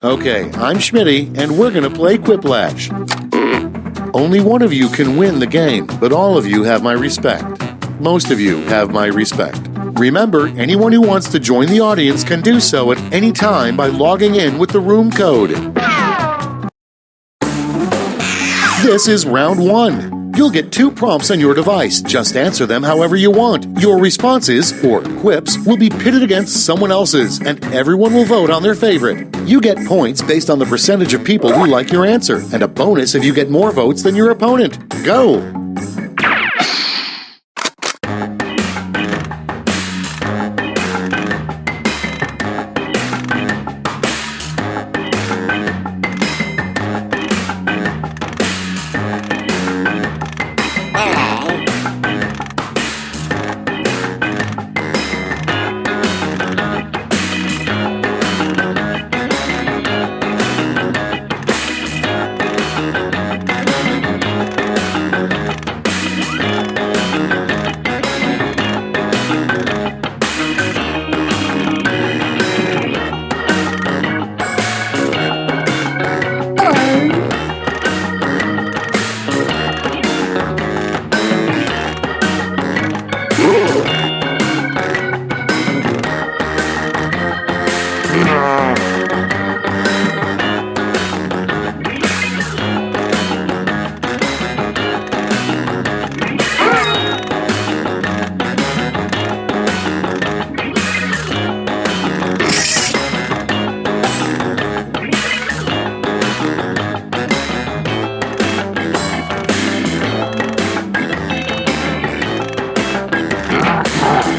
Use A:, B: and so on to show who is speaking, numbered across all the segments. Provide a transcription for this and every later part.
A: Okay, I'm Schmitty, and we're gonna play Quiplash. Only one of you can win the game, but all of you have my respect. Most of you have my respect. Remember, anyone who wants to join the audience can do so at any time by logging in with the room code. This is round 1. You'll get 2 prompts on your device. Just answer them however you want. Your responses, or quips, will be pitted against someone else's, and everyone will vote on their favorite. You get points based on the percentage of people who like your answer, and a bonus if you get more votes than your opponent. Go!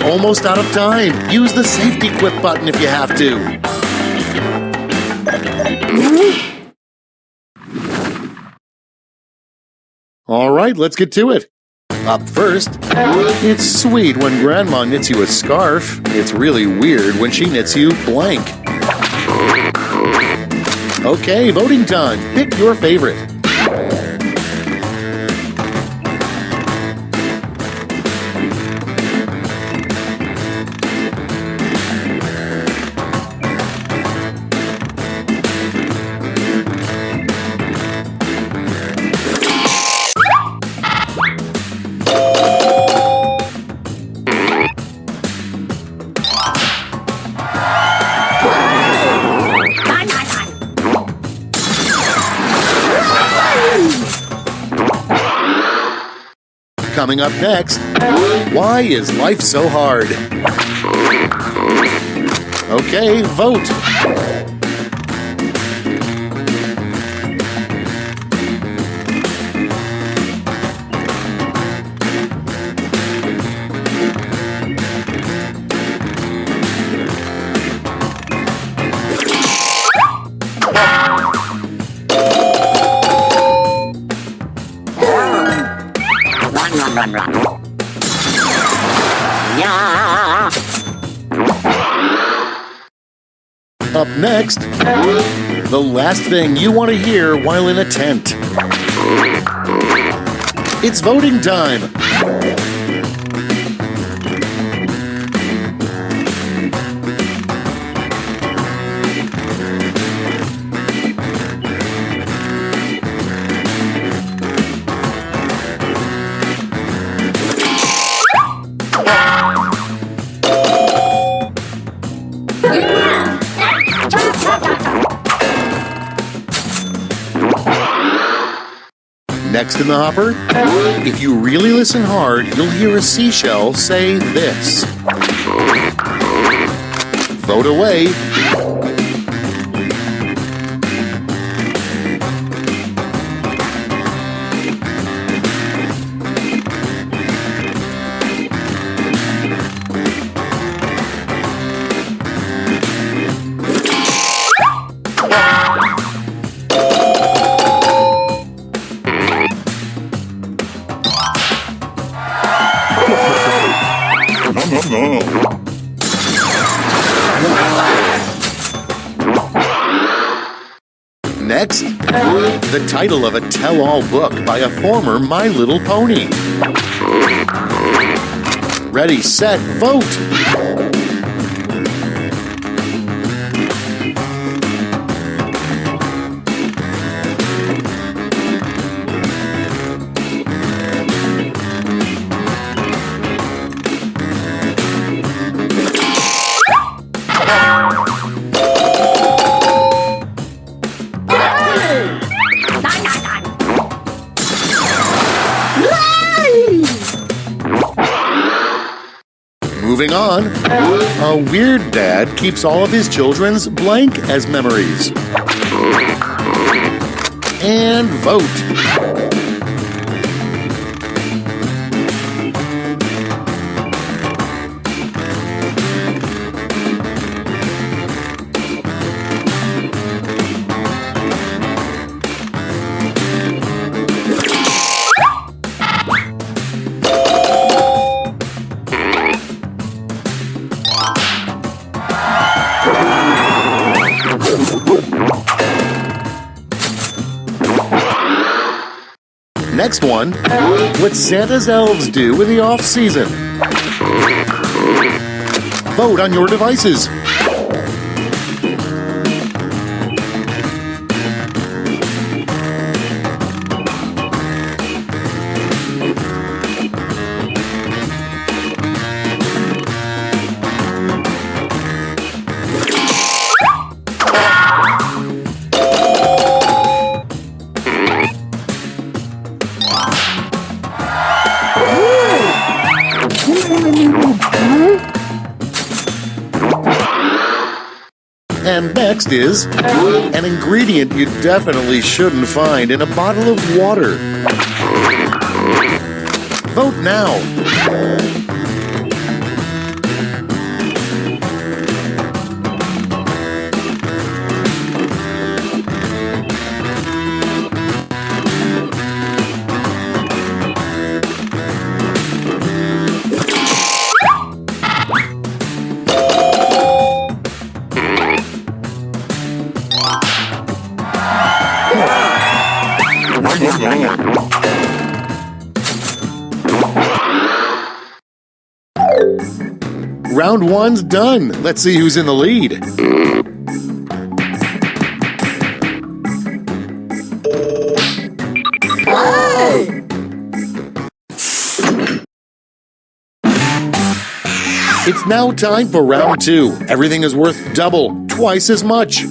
A: Almost out of time. Use the safety quit button if you have to. All right, let's get to it. Up first, it's sweet when Grandma knits you a scarf. It's really weird when she knits you blank. Okay, voting time. Pick your favorite. Coming up next, why is life so hard? Okay, vote.
B: Run. Yeah.
A: Up next, the last thing you want to hear while in a tent. It's voting time. Next in the hopper, if you really listen hard, you'll hear a seashell say this. Vote away. Next, the title of a tell-all book by a former My Little Pony. Ready, set, vote! Moving on, a weird dad keeps all of his children's blank as memories. And vote. Next one, what Santa's elves do in the off-season. Vote on your devices. And next is an ingredient you definitely shouldn't find in a bottle of water. Vote now. Round one's done. Let's see who's in the lead. It's now time for round two. Everything is worth double, twice as much.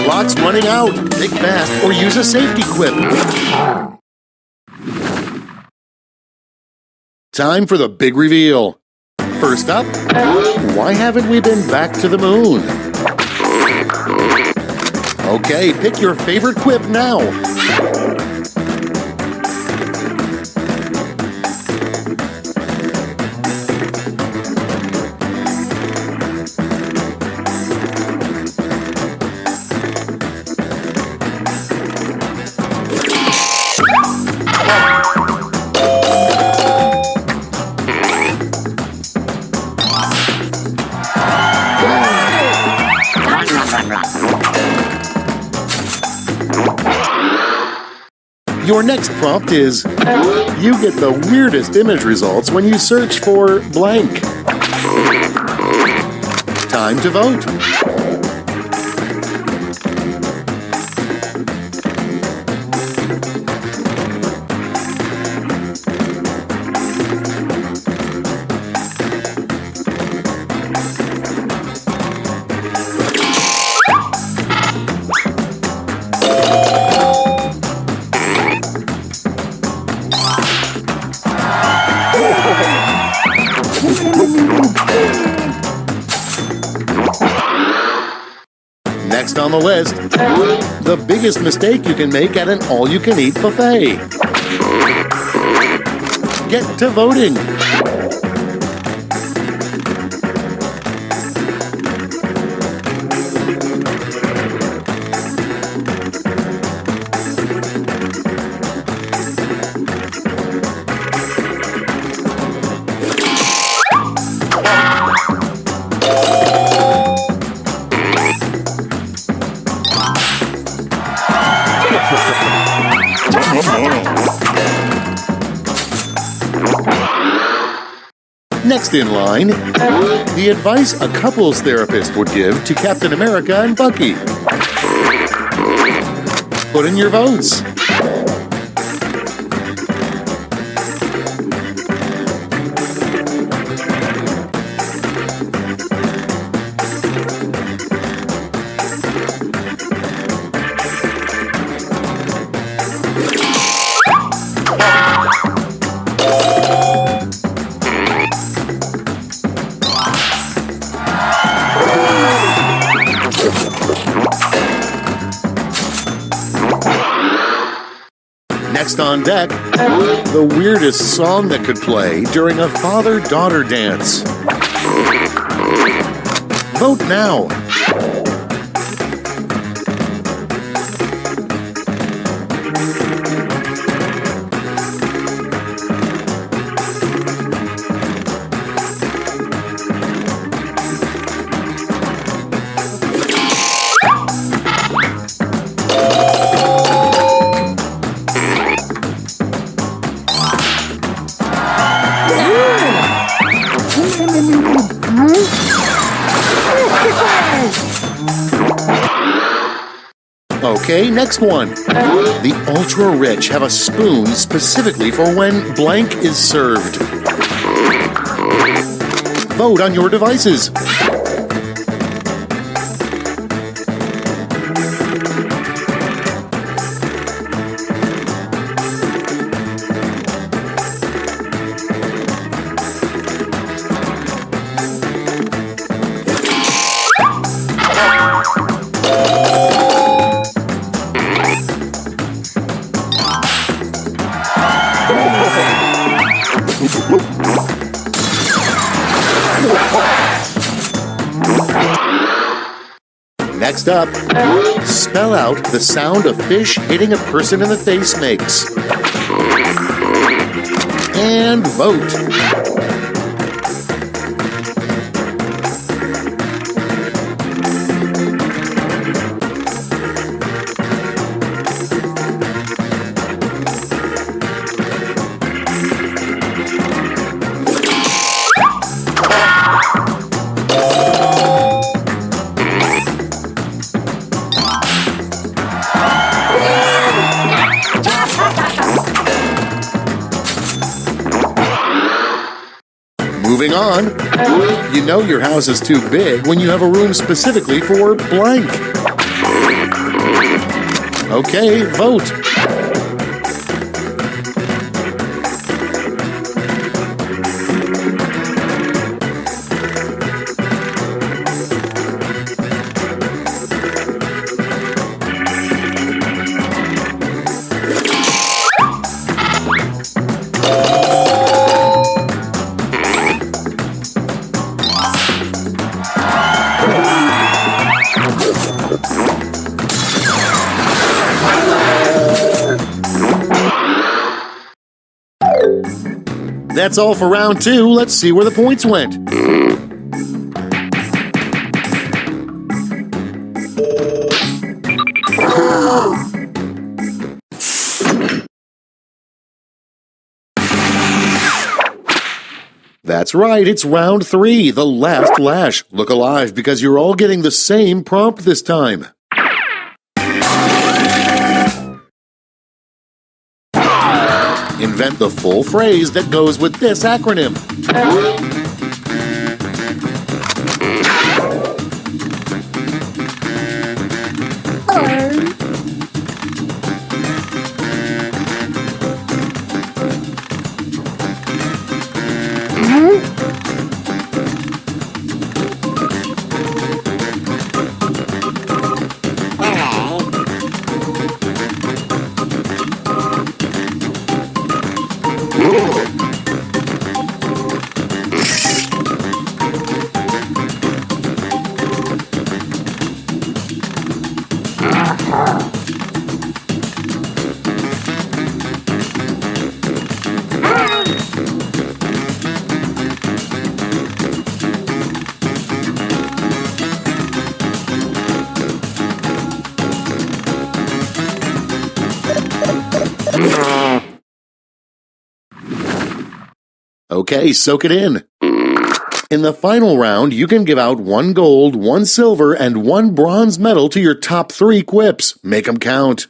A: Clock's running out. Think fast or use a safety quip. Time for the big reveal. First up, why haven't we been back to the moon? Okay, pick your favorite quip now. Your next prompt is, you get the weirdest image results when you search for blank. Time to vote. Next on the list, the biggest mistake you can make at an all-you-can-eat buffet. Get to voting. Next in line, the advice a couples therapist would give to Captain America and Bucky. Put in your votes. Next on deck, the weirdest song that could play during a father-daughter dance. Vote now. Okay, next one. The ultra-rich have a spoon specifically for when blank is served. Vote on your devices. Next up, spell out the sound a fish hitting a person in the face makes. And vote. Moving on, you know your house is too big when you have a room specifically for blank. Okay, vote. That's all for round two. Let's see where the points went. That's right, it's round three, the last lash. Look alive because you're all getting the same prompt this time. Invent the full phrase that goes with this acronym. Okay, soak it in. In the final round, you can give out 1 gold, 1 silver, and 1 bronze medal to your top 3 quips. Make them count.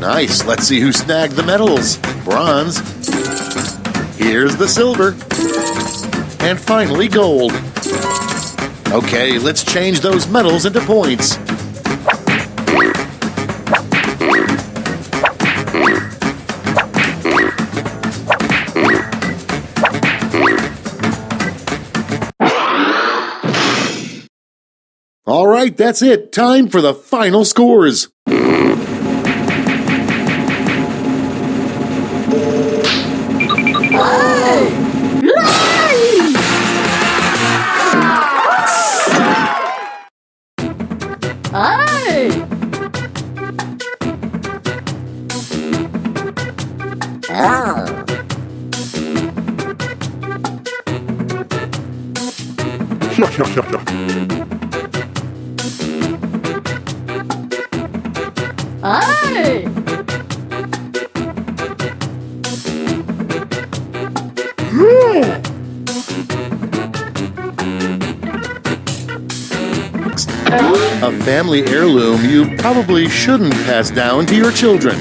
A: Nice. Let's see who snagged the medals. Bronze. Here's the silver. And finally, gold. Okay, let's change those medals into points. All right, that's it. Time for the final scores. A family heirloom you probably shouldn't pass down to your children.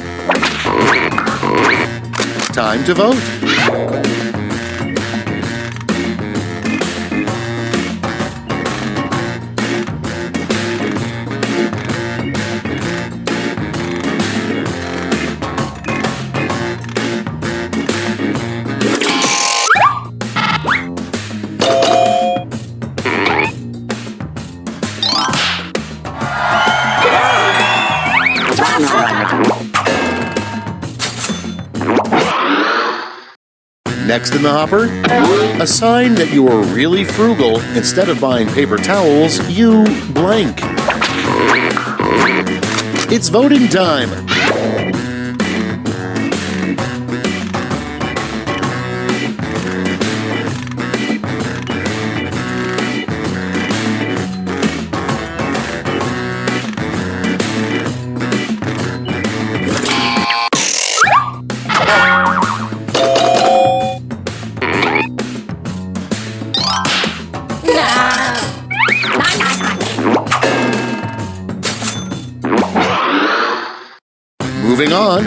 A: Time to vote. Next in the hopper, a sign that you are really frugal. Instead of buying paper towels, you blank. It's voting time. Moving on,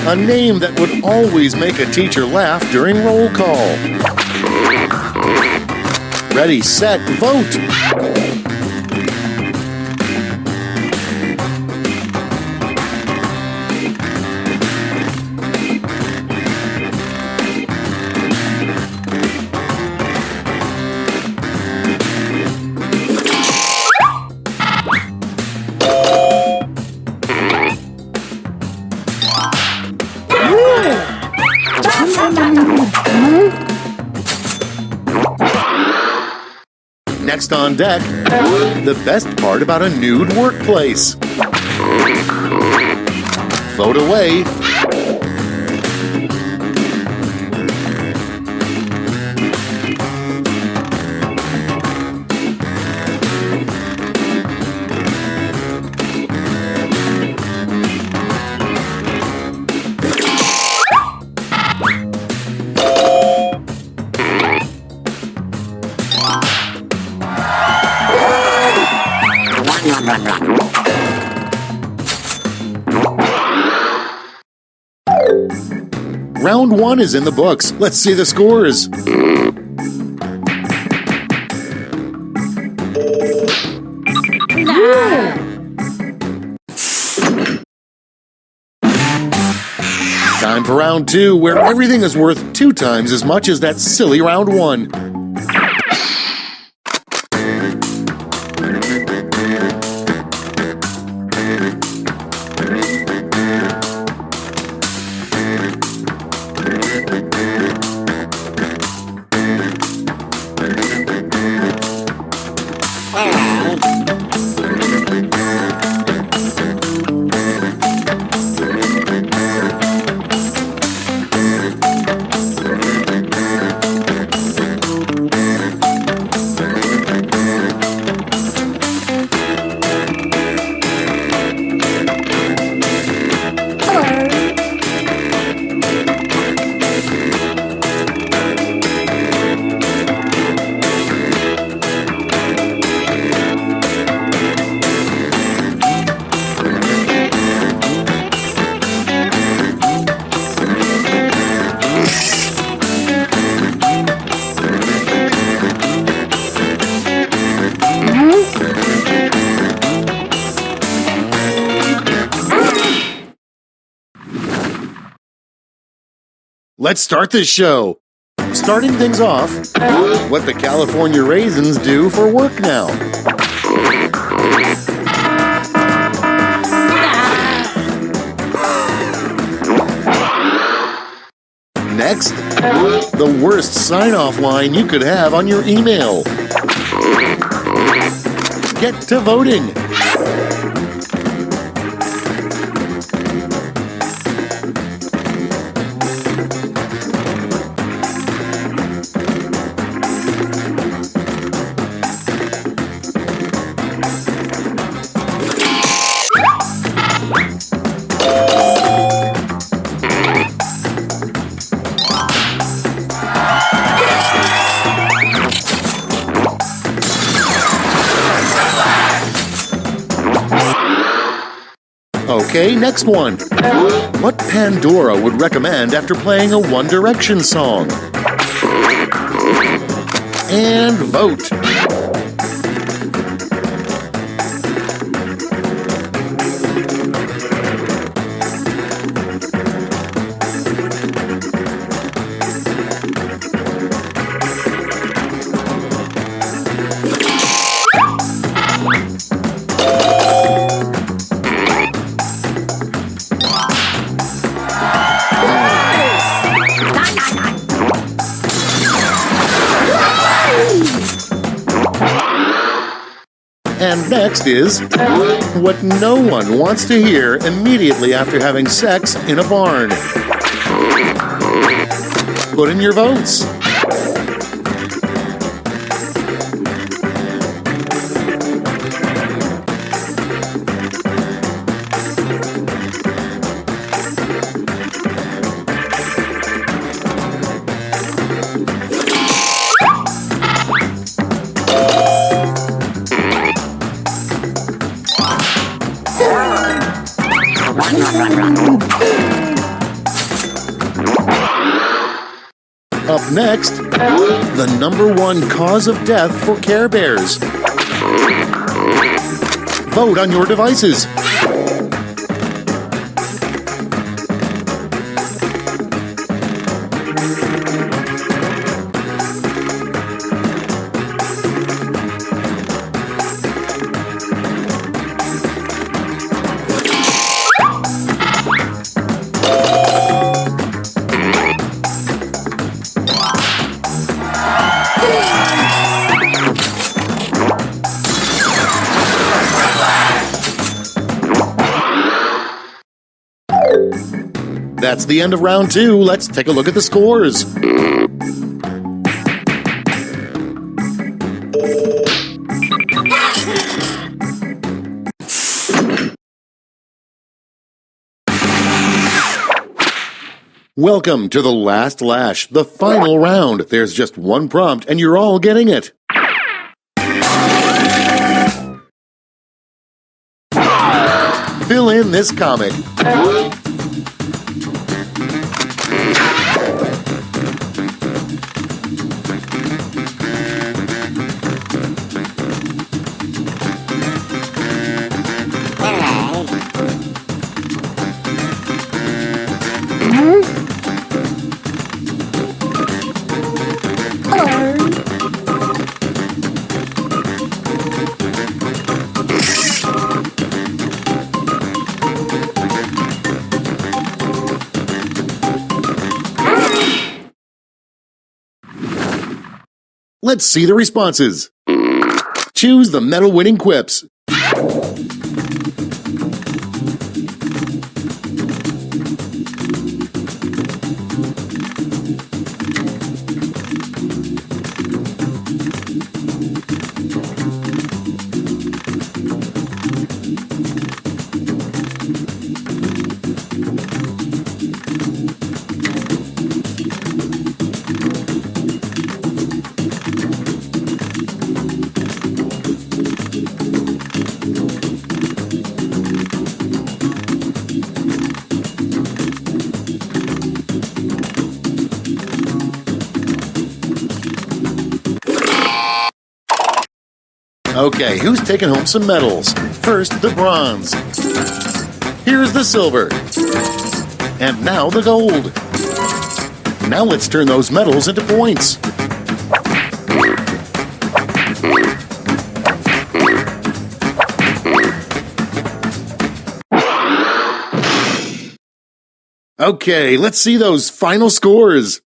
A: a name that would always make a teacher laugh during roll call. Ready, set, vote! Next on deck, the best part about a nude workplace. Vote away. Round 1 is in the books. Let's see the scores. Time for round 2, where everything is worth 2 times as much as that silly round 1. Let's start this show. Starting things off, what the California Raisins do for work now. Next, the worst sign-off line you could have on your email. Get to voting. Okay, next one. What Pandora would recommend after playing a One Direction song? And vote. And next is what no one wants to hear immediately after having sex in a barn. Put in your votes. Up next, the #1 cause of death for Care Bears. Vote on your devices. That's the end of round 2. Let's take a look at the scores. Welcome to the last lash, the final round. There's just one prompt and you're all getting it. Fill in this comic. Let's see the responses. Choose the medal-winning quips. Okay, who's taking home some medals? First, the bronze. Here's the silver. And now the gold. Now let's turn those medals into points. Okay, let's see those final scores.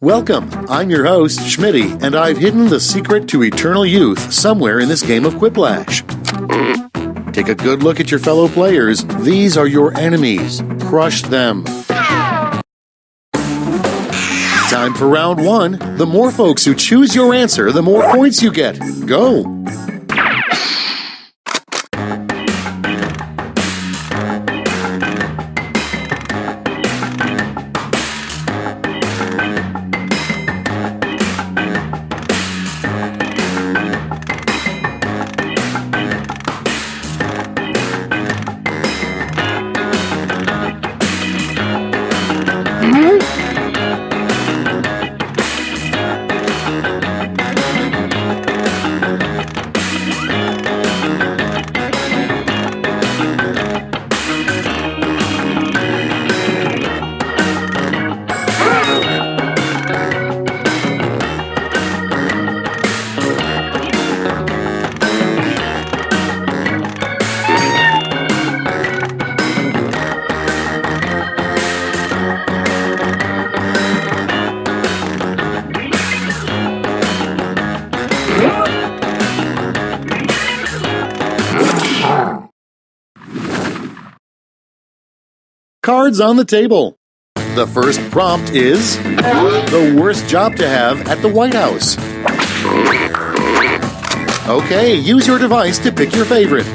A: Welcome, I'm your host, Schmitty, and I've hidden the secret to eternal youth somewhere in this game of Quiplash. Take a good look at your fellow players. These are your enemies. Crush them. Time for round one. The more folks who choose your answer, the more points you get. Go! Cards on the table. The first prompt is the worst job to have at the White House. Okay, use your device to pick your favorite.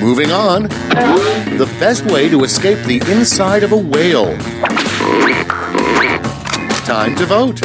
A: Moving on, the best way to escape the inside of a whale. Time to vote.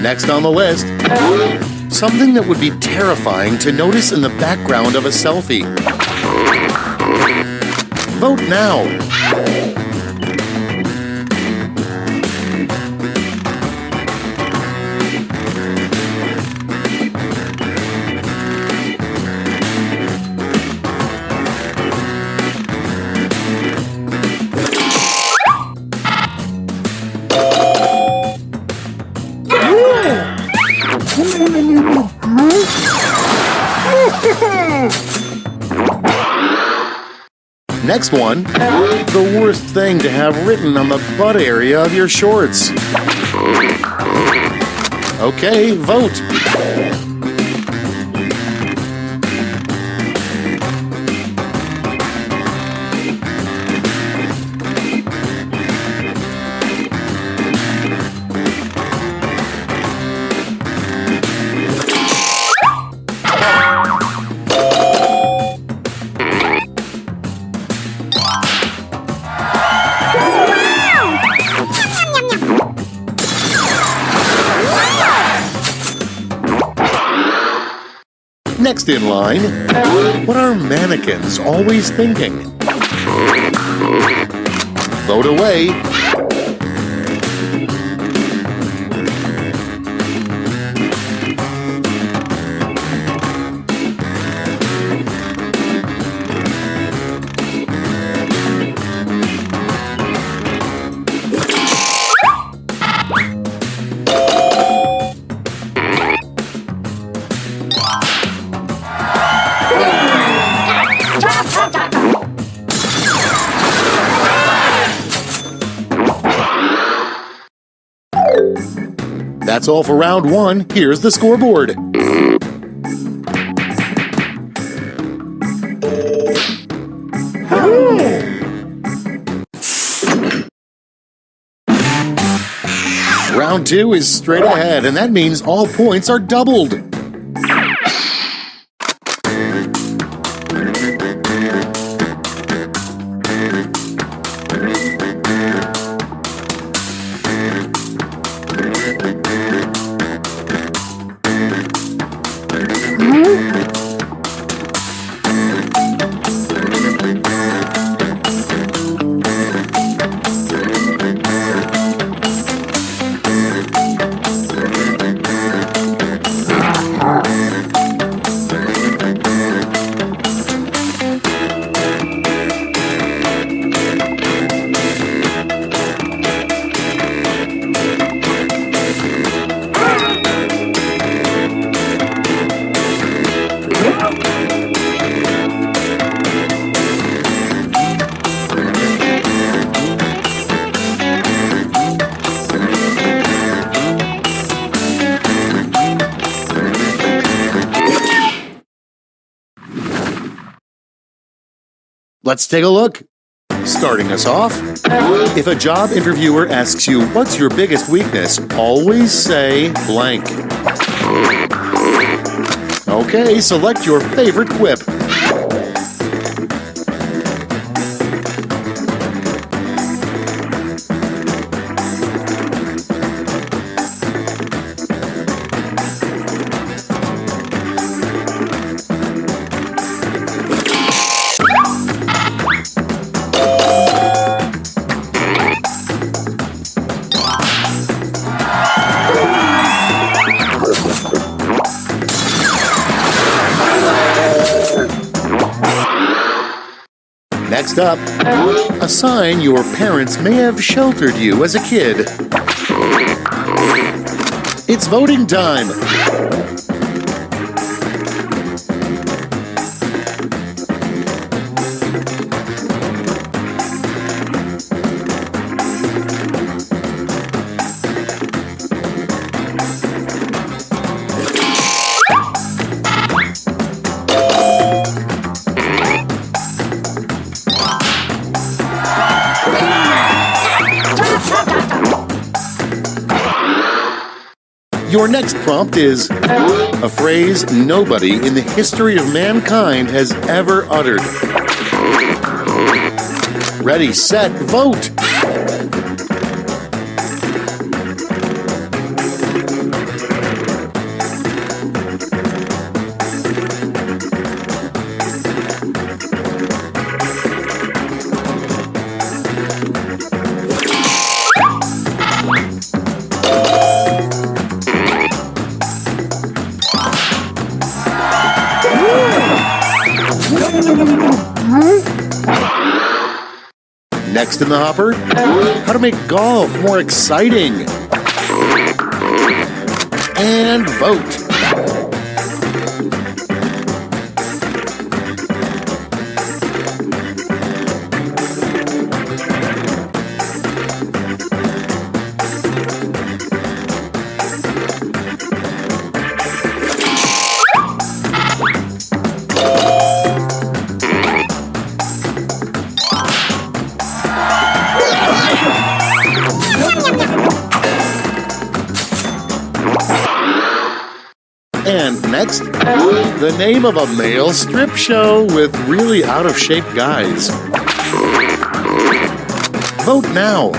A: Next on the list, something that would be terrifying to notice in the background of a selfie. Vote now. Next one, the worst thing to have written on the butt area of your shorts. Okay, vote. Next in line, what are mannequins always thinking? Vote away. That's all for round one. Here's the scoreboard. Round two is straight ahead, and that means all points are doubled. Let's take a look. Starting us off, if a job interviewer asks you, what's your biggest weakness? Always say blank. Okay, select your favorite quip. Next up, a sign your parents may have sheltered you as a kid. It's voting time. Your next prompt is a phrase nobody in the history of mankind has ever uttered. Ready, set, vote! Next in the hopper, how to make golf more exciting. And vote. And next, the name of a male strip show with really out-of-shape guys. Vote now.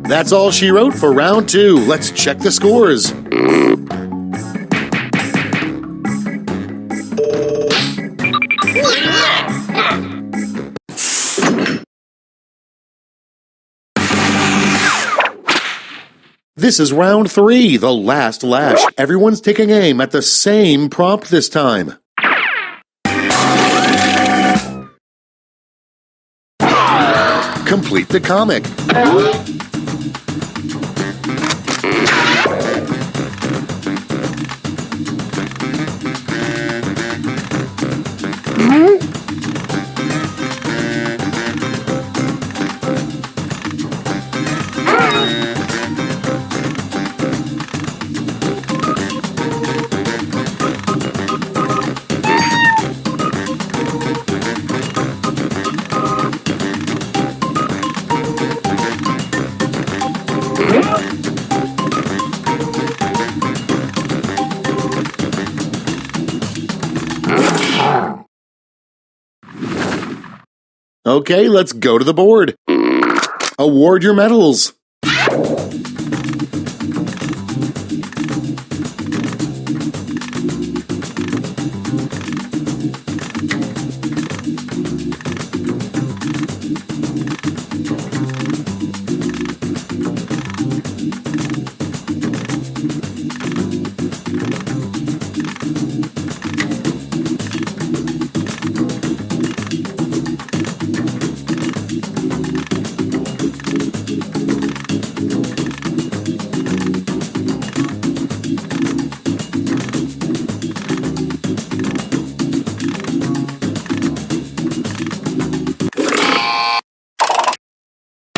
A: That's all she wrote for round 2. Let's check the scores. This is round 3, the last lash. Everyone's taking aim at the same prompt this time. Complete the comic. Okay, let's go to the board. Award your medals.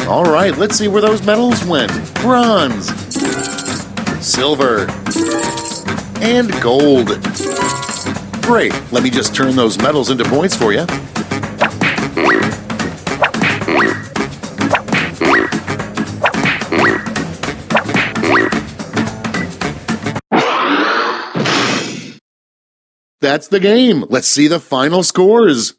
A: All right, let's see where those medals went. Bronze, silver, and gold. Great, let me just turn those medals into points for you. That's the game. Let's see the final scores.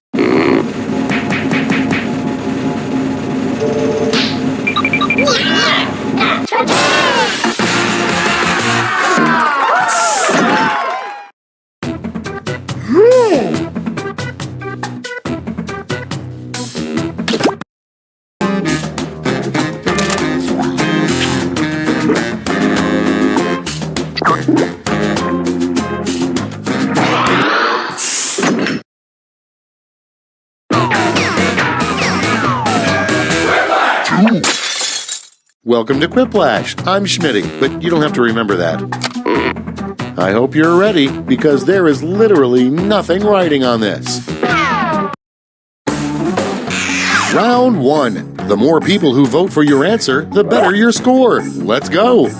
A: Welcome to Quiplash. I'm Schmitty, but you don't have to remember that. I hope you're ready, because there is literally nothing writing on this. Round 1. The more people who vote for your answer, the better your score. Let's go.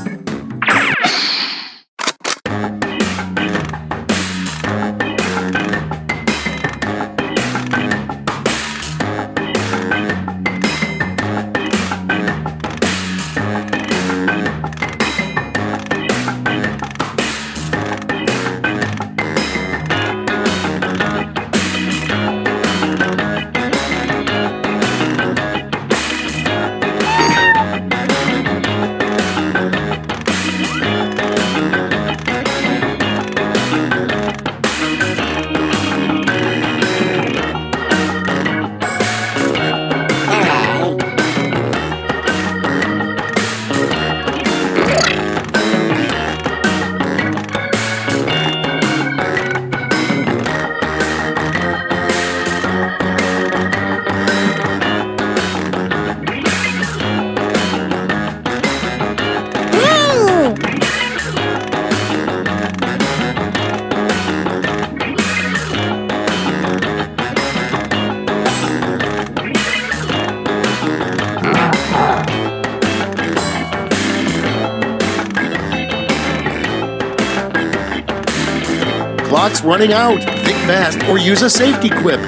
A: clock's running out. Think fast or use a safety quip.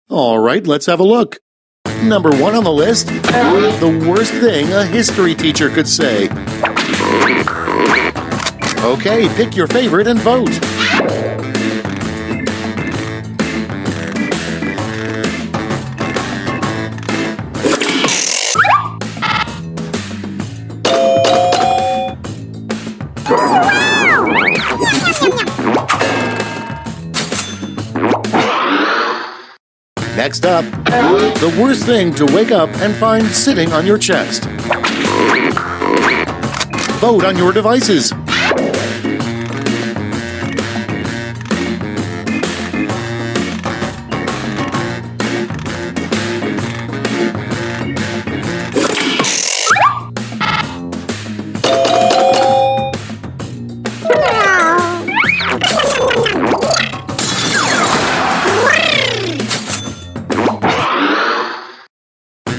A: All right, let's have a look. Number 1 on the list, the worst thing a history teacher could say. Okay, pick your favorite and vote. Next up, the worst thing to wake up and find sitting on your chest. Vote on your devices.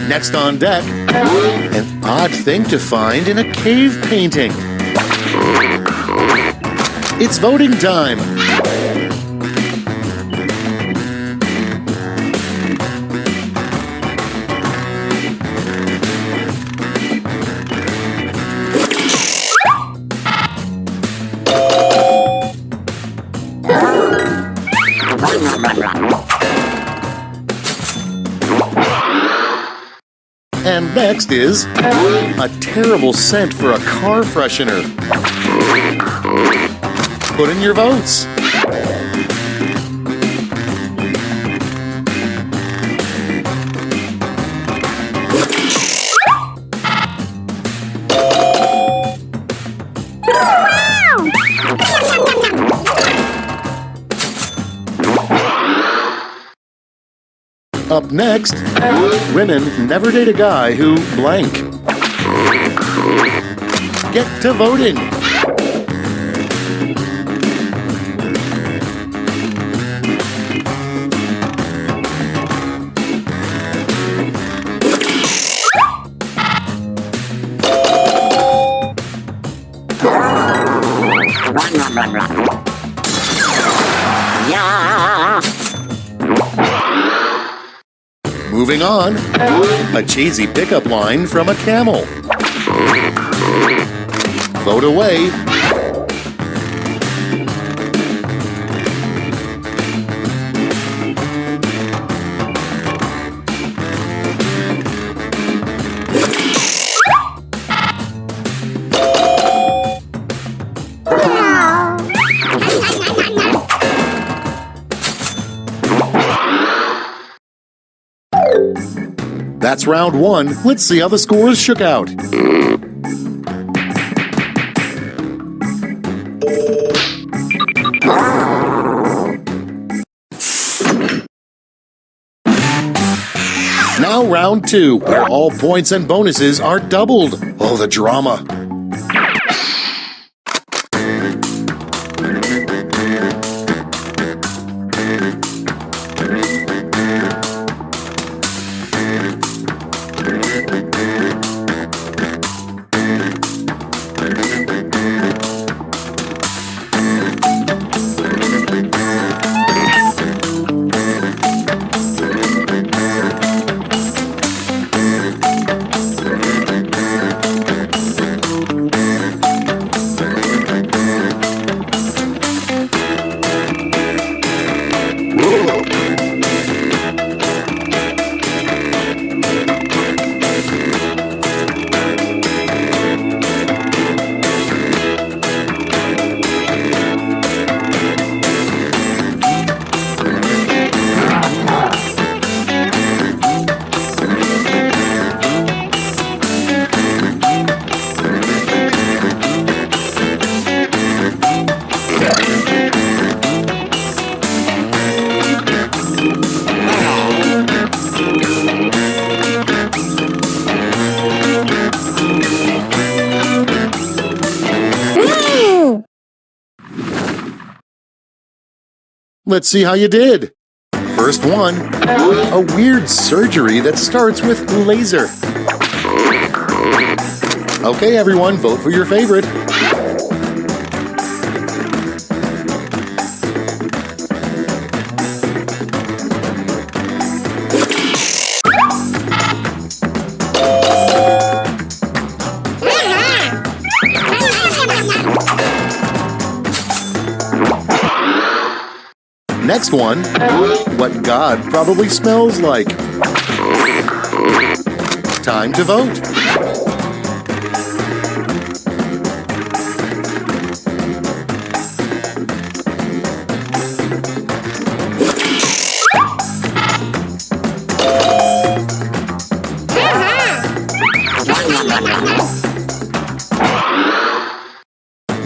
A: Next on deck, an odd thing to find in a cave painting. It's voting time. And next is a terrible scent for a car freshener. Put in your votes. Up next, women never date a guy who blank. Get to voting.
B: Yeah.
A: Moving on, a cheesy pickup line from a camel. Vote away. That's round 1. Let's see how the scores shook out. Now round 2, where all points and bonuses are doubled. Oh, the drama. Let's see how you did. First one, a weird surgery that starts with laser. Okay, everyone, vote for your favorite. Next one, what God probably smells like. Time to vote.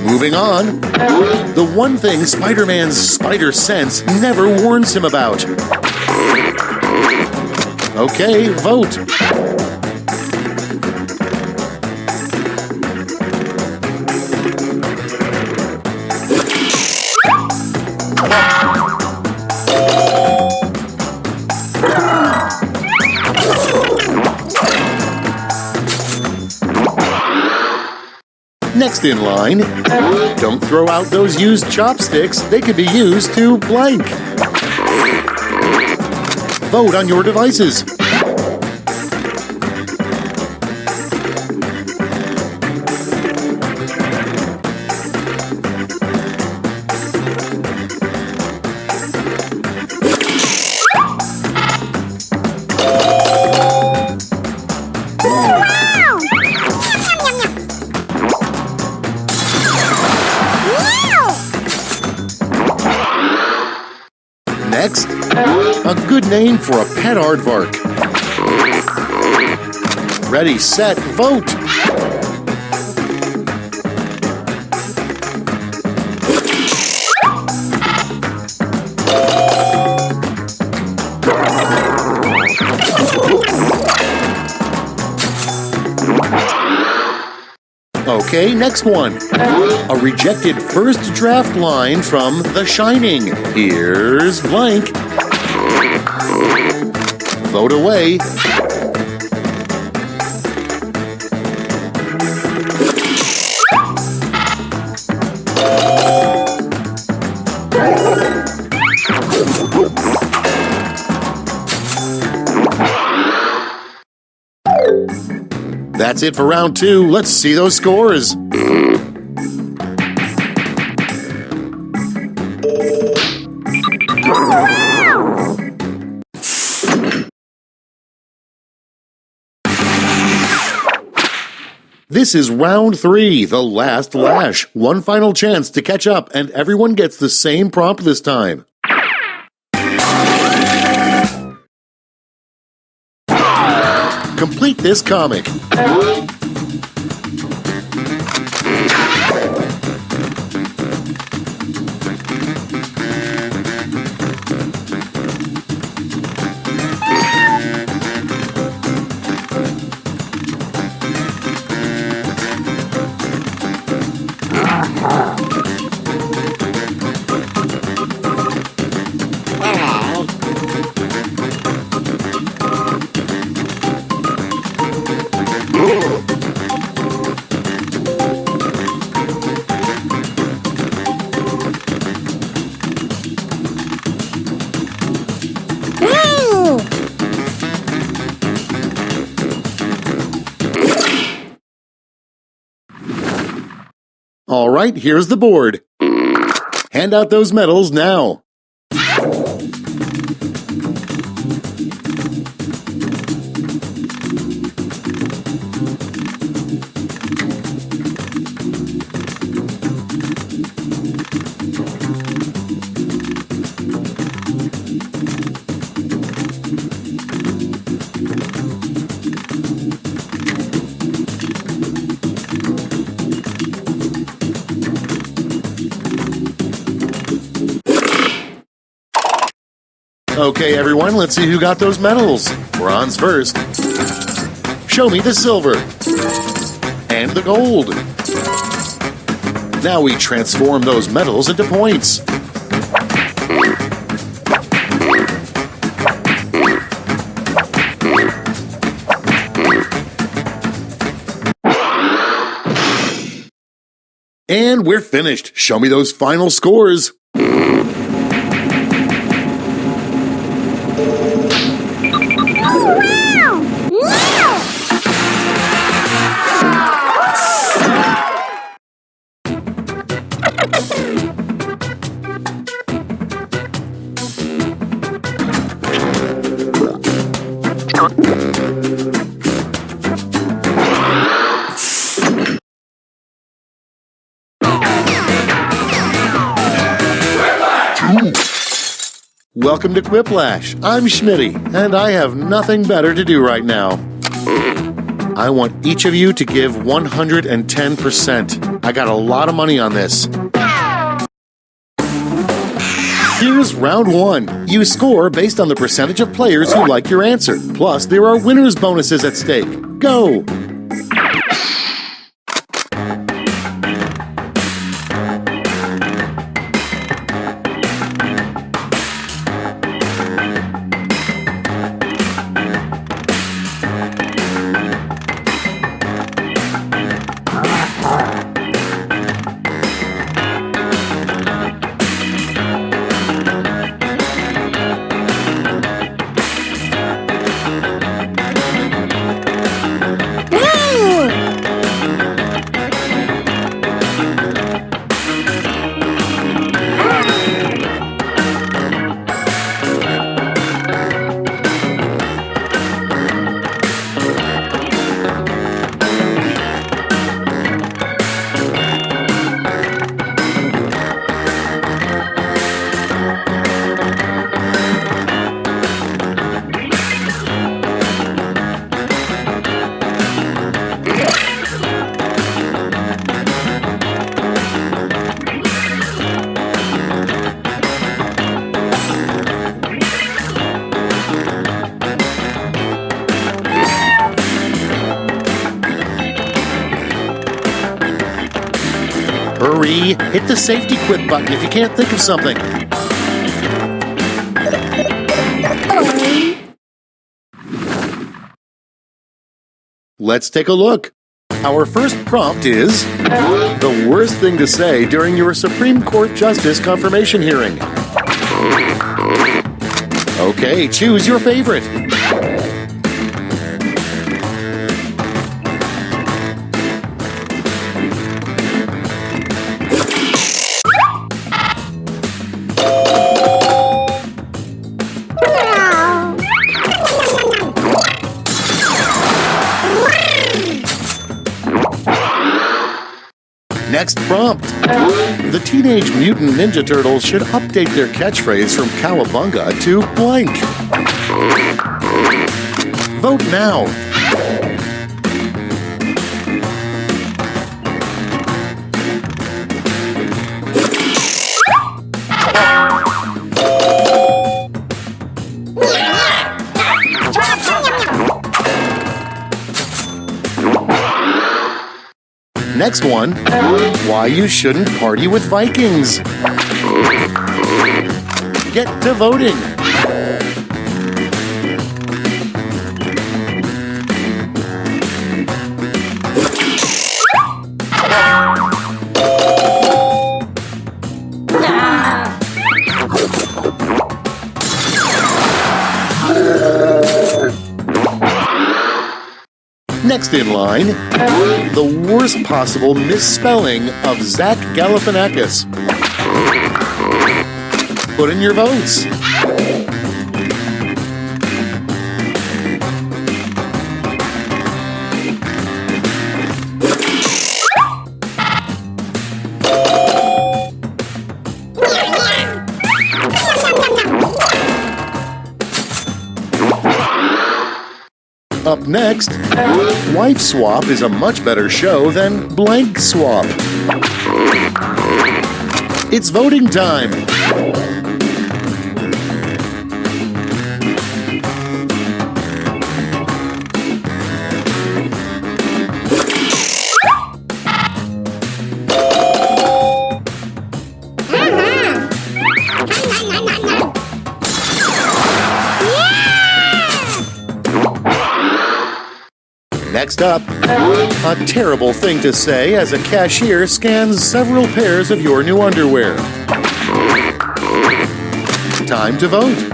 A: Moving on, the one thing Spider-Man's spider sense never warns him about. Okay, vote. Next in line, don't throw out those used chopsticks. They could be used to blank. Vote on your devices. Next, a good name for a pet aardvark. Ready, set, vote! Okay, next one. A rejected first draft line from The Shining. Here's blank. Vote away. That's it for round 2. Let's see those scores. This is round 3, the last lash. One final chance to catch up, and everyone gets the same prompt this time. Complete this comic. All right, here's the board. Hand out those medals now. Okay, everyone, let's see who got those medals. Bronze first. Show me the silver. And the gold. Now we transform those medals into points. And we're finished. Show me those final scores. Welcome to Quiplash. I'm Schmitty, and I have nothing better to do right now. I want each of you to give 110%. I got a lot of money on this. Here's round one. You score based on the percentage of players who like your answer. Plus, there are winner's bonuses at stake. Go! Hurry! Hit the safety quit button if you can't think of something. Let's take a look. Our first prompt is the worst thing to say during your Supreme Court Justice confirmation hearing. Okay, choose your favorite. Next prompt. The Teenage Mutant Ninja Turtles should update their catchphrase from cowabunga to blank. Vote now. Next one, why you shouldn't party with Vikings. Get to voting. Next in line, the worst possible misspelling of Zach Galifianakis. Put in your votes. Up next, Wife Swap is a much better show than Blank Swap. It's voting time. Next up, a terrible thing to say as a cashier scans several pairs of your new underwear. Time to vote.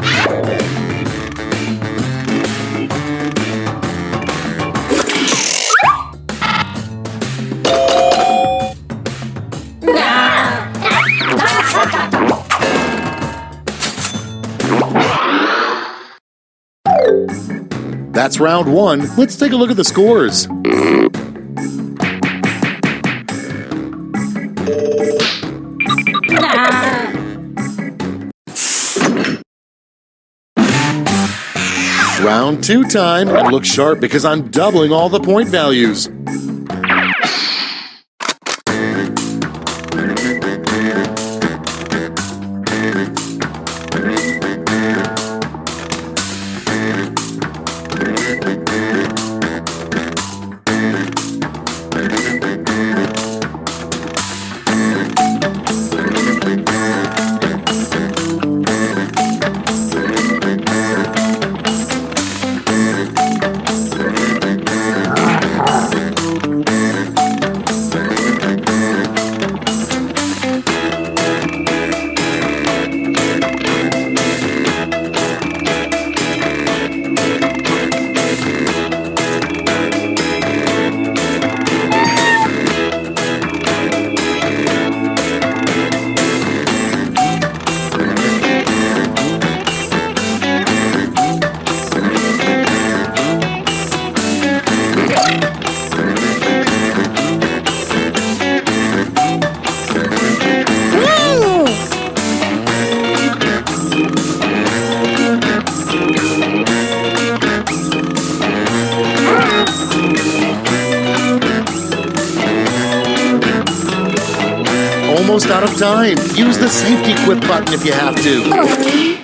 A: That's round one. Let's take a look at the scores. Round two time, and look sharp because I'm doubling all the point values. Almost out of time. Use the safety quit button if you have to.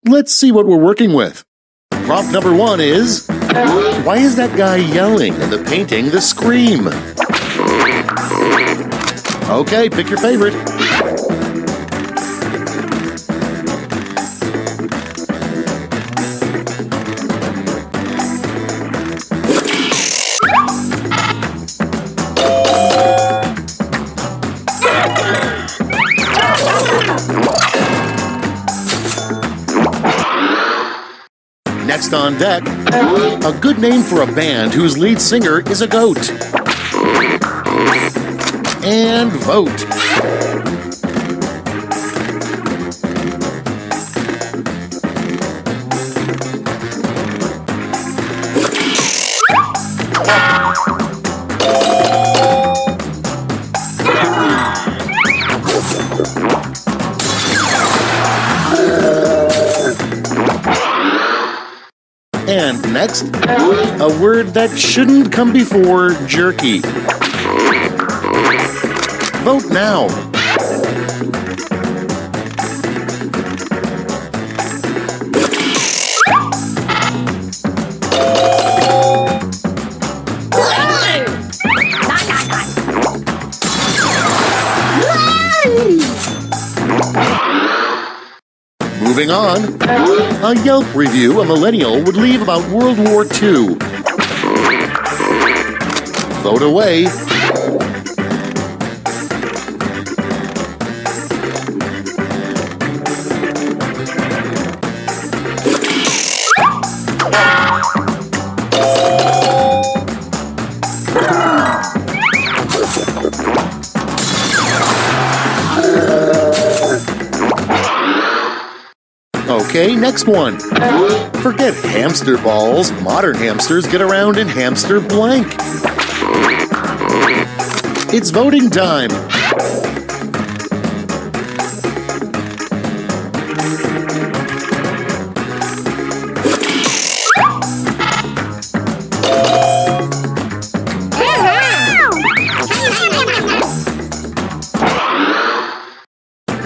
A: Let's see what we're working with. Prompt number one is, why is that guy yelling in the painting The Scream? Okay, pick your favorite. Next on deck, a good name for a band whose lead singer is a goat. And vote. And next, a word that shouldn't come before jerky. Vote now. Moving on, a Yelp review a millennial would leave about World War II. Vote away. Okay, next one. Forget hamster balls. Modern hamsters get around in hamster blank. It's voting time.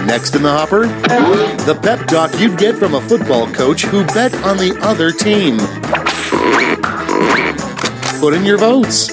A: Next in the hopper, the pep talk you'd get from a football coach who bet on the other team. Put in your votes.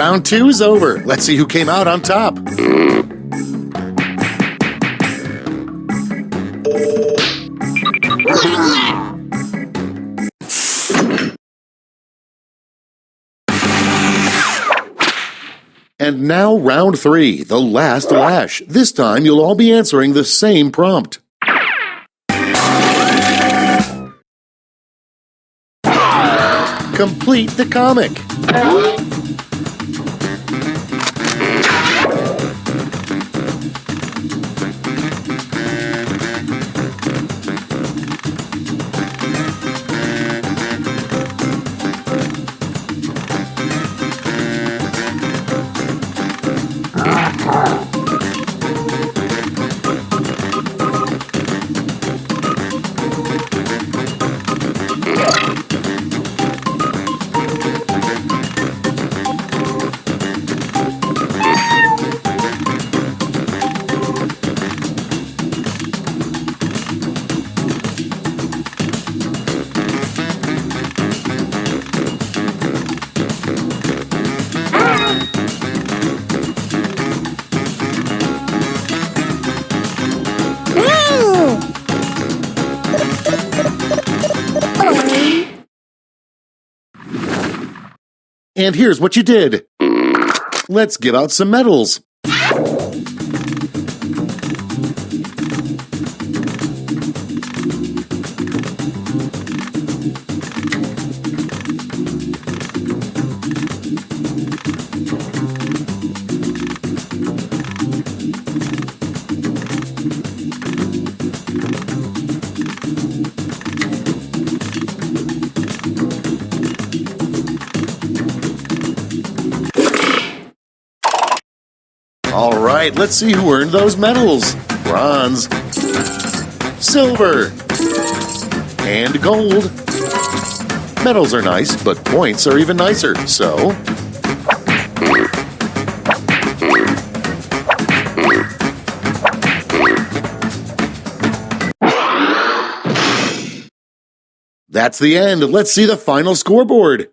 A: Round 2's over. Let's see who came out on top. And now round 3, the last lash. This time you'll all be answering the same prompt. Complete the comic. And here's what you did. Let's give out some medals. All right, let's see who earned those medals. Bronze, silver, and gold. Medals are nice, but points are even nicer, so... That's the end. Let's see the final scoreboard.